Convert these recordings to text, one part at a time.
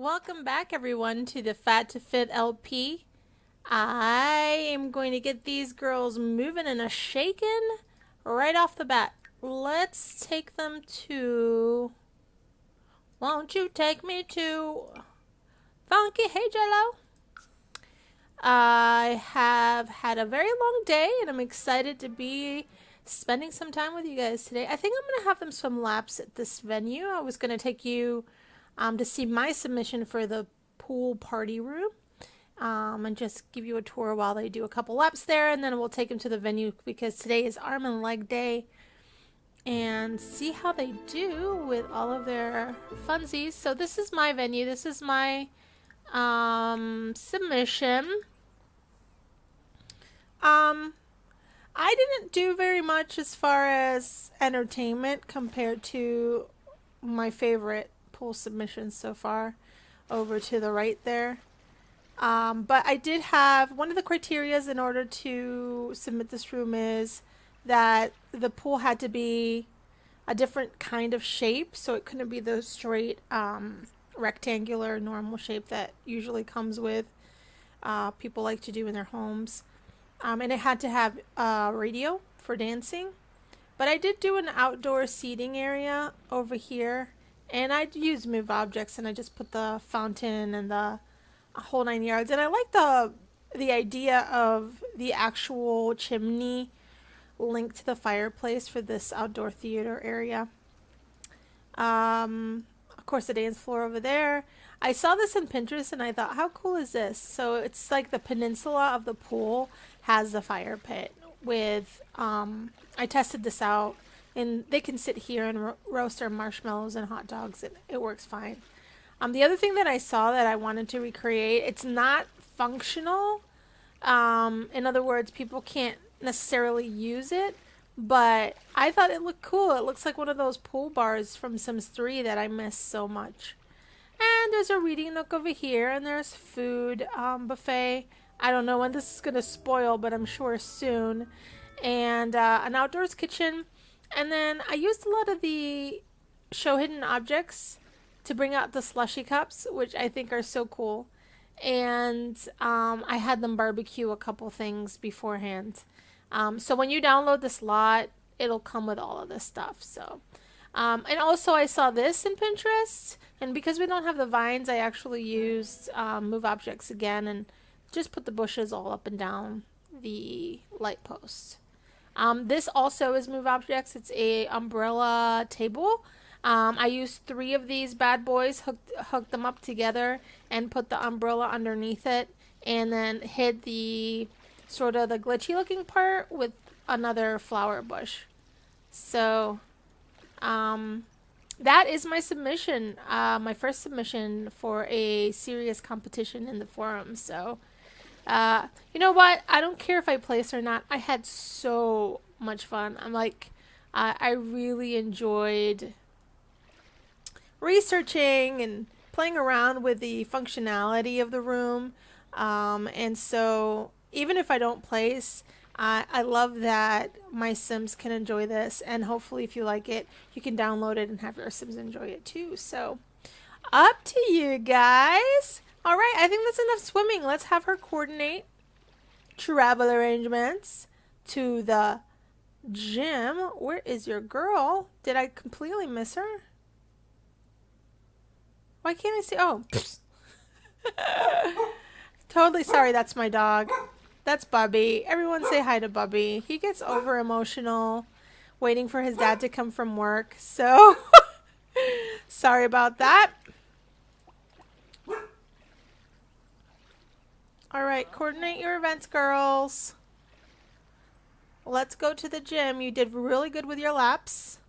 Welcome back, everyone, to the Fat to Fit LP. I am going to get these girls moving and a shaking right off the bat. Let's take them to. Won't you take me to Funky Hey Jello? I have had a very long day and I'm excited to be spending some time with you guys today. I think I'm going to have them swim laps at this venue. I was going to take you to see my submission for the pool party room and just give you a tour while they do a couple laps there, and then we'll take them to the venue because today is arm and leg day and see how they do with all of their funsies. So this is my venue. This is my submission. I didn't do very much as far as entertainment compared to my favorite pool submissions so far over to the right there. But I did have one of the criterias in order to submit this room is that the pool had to be a different kind of shape, so it couldn't be the straight rectangular normal shape that usually comes with people like to do in their homes. And it had to have radio for dancing. But I did do an outdoor seating area over here, and I used move objects, and I just put the fountain and the whole 9 yards. And I like the idea of the actual chimney linked to the fireplace for this outdoor theater area. Of course, the dance floor over there. I saw this in Pinterest, and I thought, how cool is this? So it's like the peninsula of the pool has the fire pit with, I tested this out, and they can sit here and roast their marshmallows and hot dogs, and it works fine. The other thing that I saw that I wanted to recreate, it's not functional. In other words, people can't necessarily use it, but I thought it looked cool. It looks like one of those pool bars from Sims 3 that I miss so much. And there's a reading nook over here, and there's food buffet. I don't know when this is going to spoil, but I'm sure soon. And an outdoors kitchen. And then I used a lot of the show hidden objects to bring out the slushy cups, which I think are so cool. And I had them barbecue a couple things beforehand. So when you download this lot, it'll come with all of this stuff. So, and also I saw this in Pinterest. And because we don't have the vines, I actually used move objects again and just put the bushes all up and down the light post. This also is move objects. It's a umbrella table. I used 3 of these bad boys, hooked them up together, and put the umbrella underneath it, and then hid the sort of the glitchy looking part with another flower bush. So, that is my submission, my first submission for a serious competition in the forum. So, you know what? I don't care if I place or not. I had so much fun. I really enjoyed researching and playing around with the functionality of the room. And so even if I don't place, I love that my Sims can enjoy this. And hopefully if you like it, you can download it and have your Sims enjoy it too. So up to you guys. All right, I think that's enough swimming. Let's have her coordinate travel arrangements to the gym. Where is your girl? Did I completely miss her? Why can't I see? Oh, totally sorry. That's my dog. That's Bubby. Everyone say hi to Bubby. He gets over emotional waiting for his dad to come from work. So sorry about that. All right, coordinate your events, girls. Let's go to the gym. You did really good with your laps.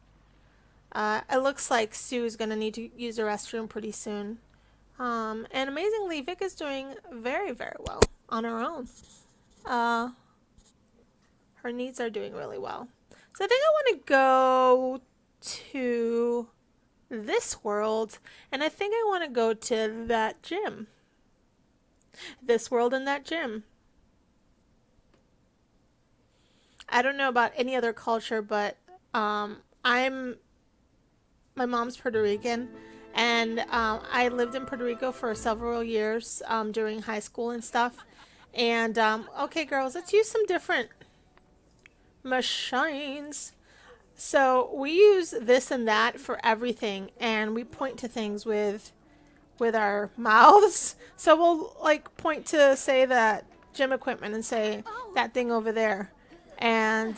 It looks like Sue is going to need to use the restroom pretty soon. And amazingly, Vic is doing very, very well on her own. Her needs are doing really well. So I think I want to go to this world, and I think I want to go to that gym. This world and that gym. I don't know about any other culture, but my mom's Puerto Rican, And I lived in Puerto Rico for several years during high school and stuff. And okay, girls, let's use some different machines. So we use this and that for everything, and we point to things with our mouths. So we'll like point to, say, that gym equipment and say that thing over there. And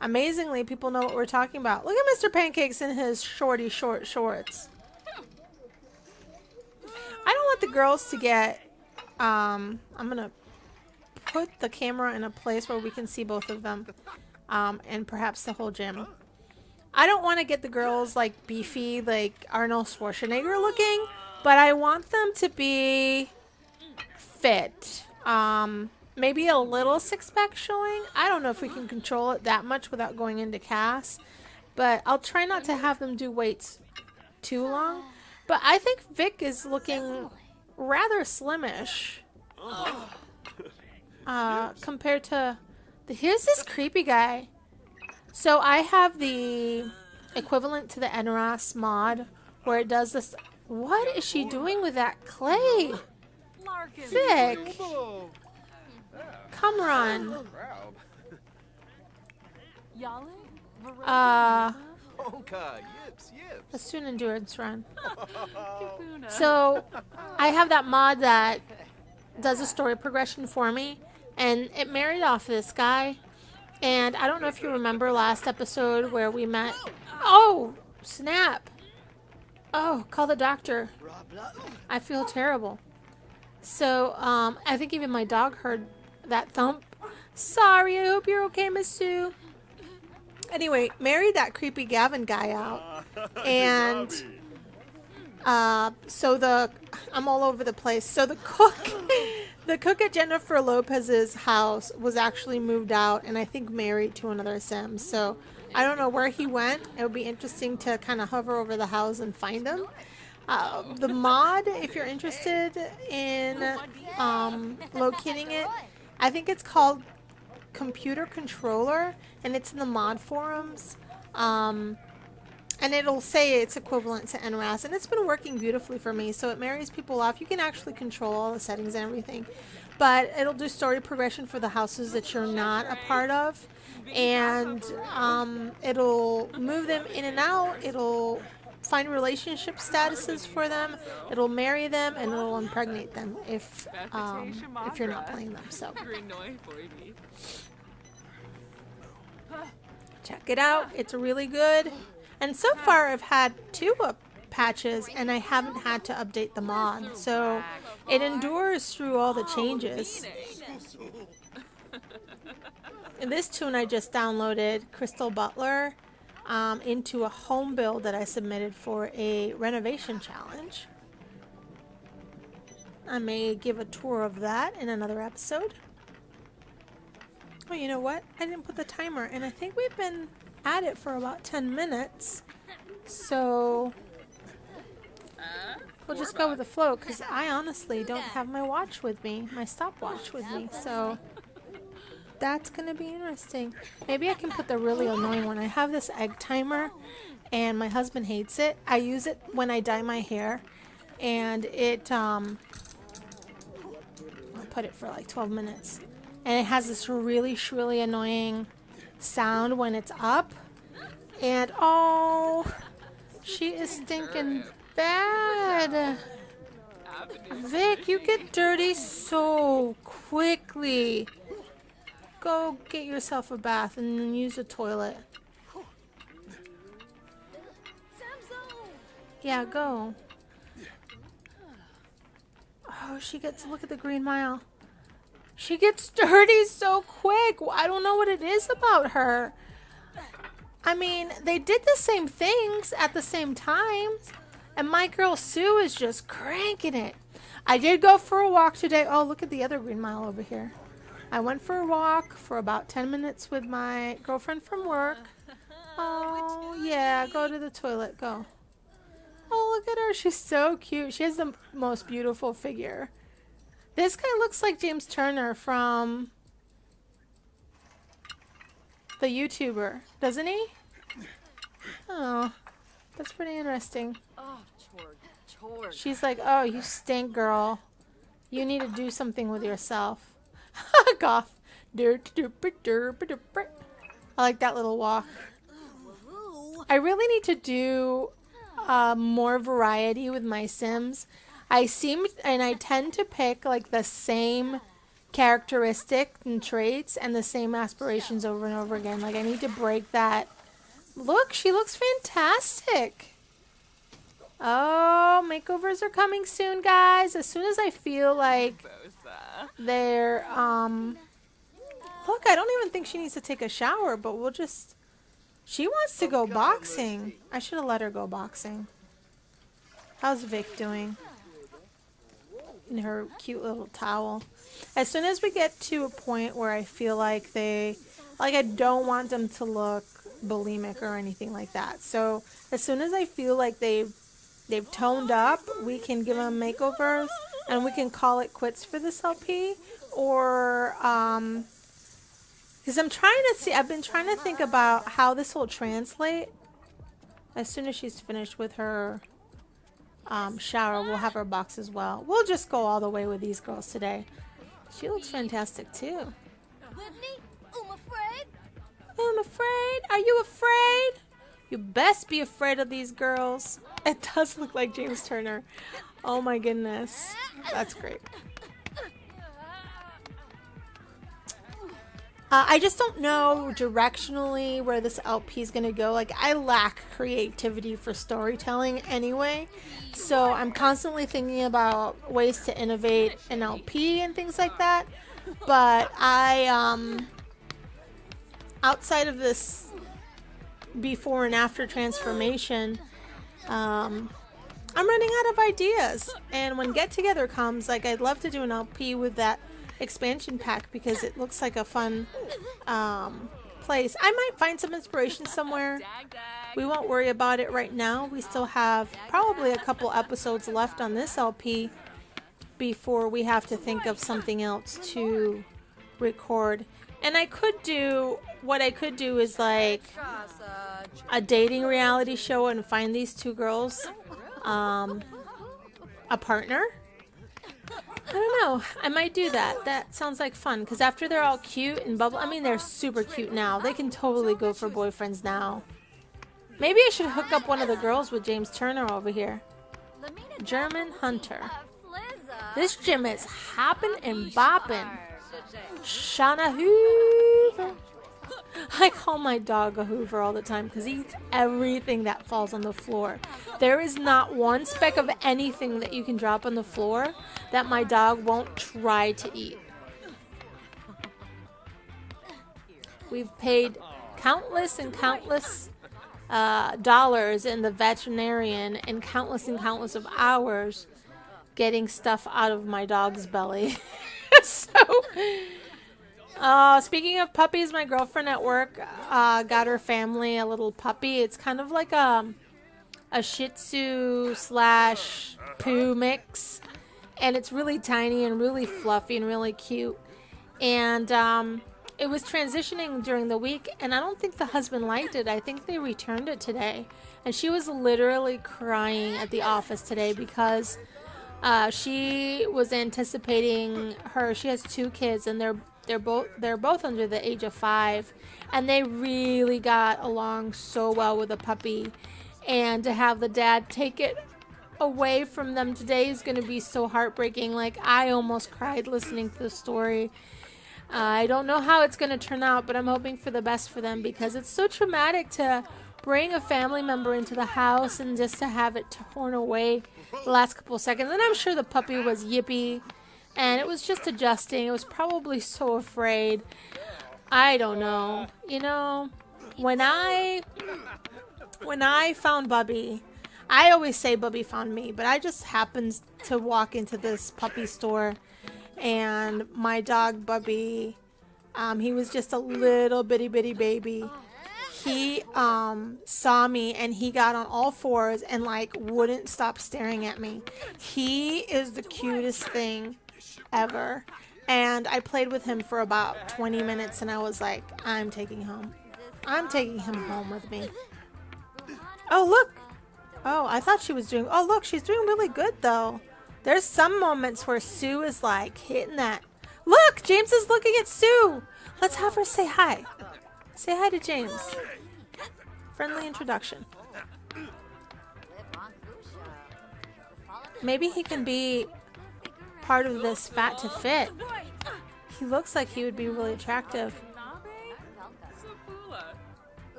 amazingly, people know what we're talking about. Look at Mr. Pancakes in his short shorts. I don't want the girls to get I'm gonna put the camera in a place where we can see both of them, and perhaps the whole gym. I don't want to get the girls like beefy, like Arnold Schwarzenegger looking, but I want them to be fit. Maybe a little six-pack showing. I don't know if we can control it that much without going into cast, but I'll try not to have them do weights too long. But I think Vic is looking rather slimish compared to here's this creepy guy. So I have the equivalent to the NRAS mod where it does this. What is she doing with that clay? Vic, come run. Let's do an endurance run. So I have that mod that does a story progression for me, and it married off this guy. And I don't know if you remember last episode where we met. Oh, snap. Oh, call the doctor. I feel terrible. So I think even my dog heard that thump. Sorry, I hope you're okay, Miss Sue. Anyway, married that creepy Gavin guy out. And so I'm all over the place. So the cook at Jennifer Lopez's house was actually moved out and I think married to another Sim. So I don't know where he went. It would be interesting to kind of hover over the house and find him. The mod, if you're interested in locating it, I think it's called Computer Controller, and it's in the mod forums. And it'll say it's equivalent to NRAS, and it's been working beautifully for me. So it marries people off. You can actually control all the settings and everything, but it'll do story progression for the houses that you're not a part of, and it'll move them in and out. It'll find relationship statuses for them. It'll marry them, and it'll impregnate them if you're not playing them. So check it out. It's really good. And so far I've had 2 patches and I haven't had to update the mod. So it endures through all the changes. In this tune I just downloaded Crystal Butler into a home build that I submitted for a renovation challenge. I may give a tour of that in another episode. Oh, you know what? I didn't put the timer, and I think we've been at it for about 10 minutes. So we'll just go with the flow, because I honestly don't have my watch with me, my stopwatch with me. So that's going to be interesting. Maybe I can put the really annoying one. I have this egg timer, and my husband hates it. I use it when I dye my hair, and it, I'll put it for like 12 minutes. And it has this really shrilly annoying sound when it's up. And oh, she is stinking bad. Vic, you get dirty so quickly. Go get yourself a bath and then use the toilet. Yeah, go. Oh, she gets, look at the Green Mile. She gets dirty so quick. I don't know what it is about her. I mean, they did the same things at the same times, and my girl Sue is just cranking it. I did go for a walk today. Oh, look at the other Green Mile over here. I went for a walk for about 10 minutes with my girlfriend from work. Oh, yeah, go to the toilet, go. Oh, look at her. She's so cute. She has the most beautiful figure. This guy looks like James Turner from the YouTuber, doesn't he? Oh, That's pretty interesting. Oh, chore. She's like, oh, you stink, girl. You need to do something with yourself. Goth. I like that little walk. I really need to do more variety with my Sims. I tend to pick like the same characteristics and traits and the same aspirations over and over again. Like I need to break that. Look, she looks fantastic. Oh, makeovers are coming soon, guys. As soon as I feel like they're look, I don't even think she needs to take a shower, but we'll just... She wants to go boxing. I should have let her go boxing. How's Vic doing? In her cute little towel. As soon as we get to a point where I feel like I don't want them to look bulimic or anything like that. So as soon as I feel like they've toned up, we can give them makeovers and we can call it quits for this LP. Or because I've been trying to think about how this will translate. As soon as she's finished with her shower, we'll have her box as well. We'll just go all the way with these girls today. She looks fantastic too. I'm afraid. Are you afraid? You best be afraid of these girls. It does look like James Turner. Oh my goodness. That's great. I just don't know directionally where this LP is going to go. Like, I lack creativity for storytelling anyway. So I'm constantly thinking about ways to innovate an LP and things like that. But outside of this before and after transformation, I'm running out of ideas. And when Get Together comes, like, I'd love to do an LP with that expansion pack because it looks like a fun place. I might find some inspiration somewhere. We won't worry about it right now. We still have probably a couple episodes left on this LP before we have to think of something else to record. And what I could do is like a dating reality show and find these two girls a partner. I don't know. I might do that. That sounds like fun. Because after they're all cute and bubble... I mean, they're super cute now. They can totally go for boyfriends now. Maybe I should hook up one of the girls with James Turner over here. German Hunter. This gym is hopping and bopping. Shauna Hoover. I call my dog a Hoover all the time because he eats everything that falls on the floor. There is not one speck of anything that you can drop on the floor that my dog won't try to eat. We've paid countless and countless dollars in the veterinarian and countless of hours getting stuff out of my dog's belly. So... speaking of puppies, my girlfriend at work got her family a little puppy. It's kind of like a Shih Tzu / Poo mix. And it's really tiny and really fluffy and really cute. And it was transitioning during the week, and I don't think the husband liked it. I think they returned it today. And she was literally crying at the office today because she was anticipating her. She has 2 kids, and they're both under the age of 5, and they really got along so well with the puppy. And to have the dad take it away from them today is going to be so heartbreaking. Like, I almost cried listening to the story. I don't know how it's going to turn out, but I'm hoping for the best for them because it's so traumatic to bring a family member into the house and just to have it torn away the last couple seconds. And I'm sure the puppy was yippy. And it was just adjusting. It was probably so afraid. I don't know. You know, when I found Bubby, I always say Bubby found me, but I just happened to walk into this puppy store, and my dog Bubby, he was just a little bitty baby. He saw me and he got on all fours and like wouldn't stop staring at me. He is the cutest thing ever. And I played with him for about 20 minutes and I was like, I'm taking him home with me. Oh, look, Oh, I thought she was doing... Oh, look, she's doing really good, though. There's some moments where Sue is, like, hitting that. Look, James is looking at Sue. Let's have her say hi. Say hi to James. Friendly introduction. Maybe he can be part of this Phat to Fit. He looks like he would be really attractive.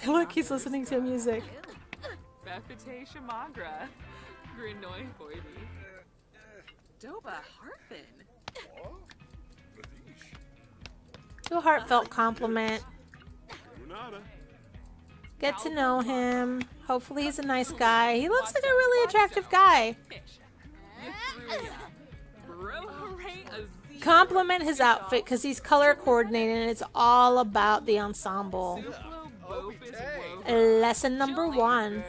Look, he's listening to music. Do a heartfelt compliment. Get to know him. Hopefully he's a nice guy. He looks like a really attractive guy. Compliment his outfit because he's color coordinated and it's all about the ensemble. Lesson number 1.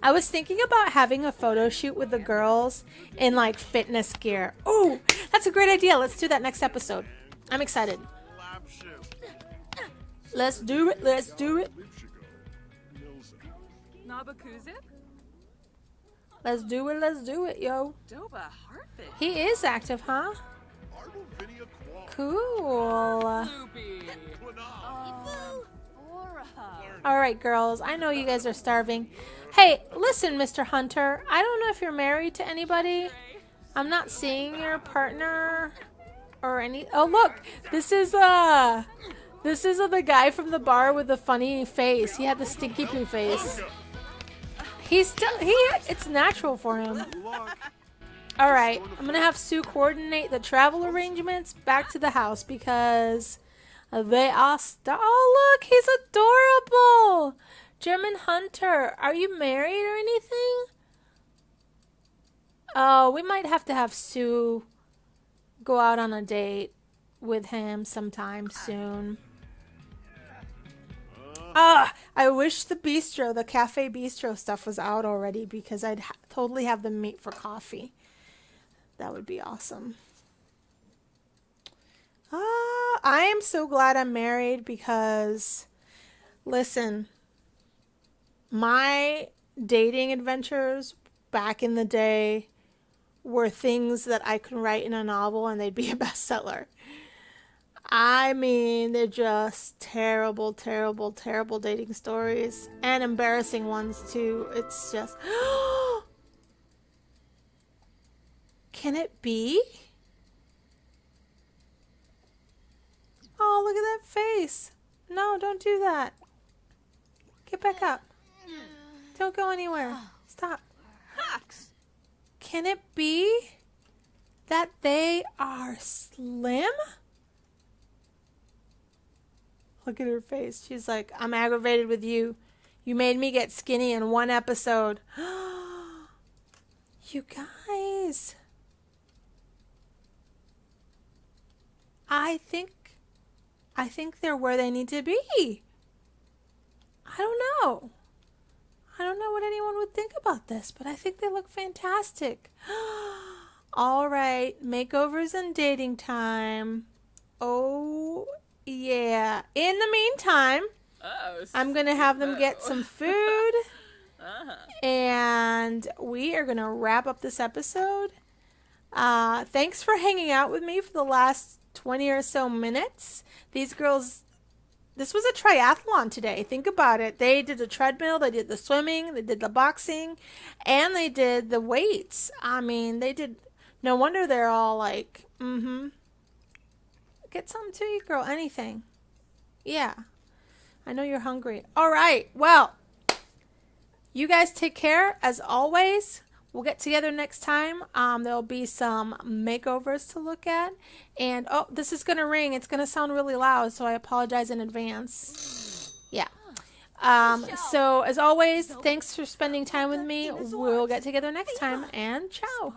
I was thinking about having a photo shoot with the girls in like fitness gear. Oh, that's a great idea. Let's do that next episode. I'm excited. Let's do it. Let's do it. Let's do it. Let's do it, yo. He is active, huh? Cool. All right, girls. I know you guys are starving. Hey, listen, Mr. Hunter. I don't know if you're married to anybody. I'm not seeing your partner or any. Oh, look. This is the guy from the bar with the funny face. He had the stinky poo face. It's natural for him. All right, I'm gonna have Sue coordinate the travel arrangements back to the house because they are oh, look, he's adorable. German Hunter, are you married or anything? Oh, we might have to have Sue go out on a date with him sometime soon. I wish the cafe bistro stuff was out already because I'd totally have them meet for coffee. That would be awesome. I am so glad I'm married because, listen, my dating adventures back in the day were things that I could write in a novel and they'd be a bestseller. I mean, they're just terrible, terrible, terrible dating stories and embarrassing ones too. It's just, can it be? Oh, look at that face. No, don't do that. Get back up. Don't go anywhere. Stop. Can it be that they are slim? Look at her face. She's like, I'm aggravated with you. You made me get skinny in one episode. You guys. I think they're where they need to be. I don't know. I don't know what anyone would think about this, but I think they look fantastic. All right, makeovers and dating time. Oh, yeah. In the meantime, I'm going to have them get some food. And we are going to wrap up this episode. Thanks for hanging out with me for the last 20 or so minutes. These girls, this was a triathlon today. Think about it. They did the treadmill, they did the swimming, they did the boxing, and they did the weights. I mean, they did. No wonder they're all like, Get something to eat, girl. Anything. Yeah. I know you're hungry. All right. Well, you guys take care as always. We'll get together next time. There'll be some makeovers to look at. And, oh, this is going to ring. It's going to sound really loud, so I apologize in advance. Yeah. So, as always, thanks for spending time with me. We'll get together next time, and ciao.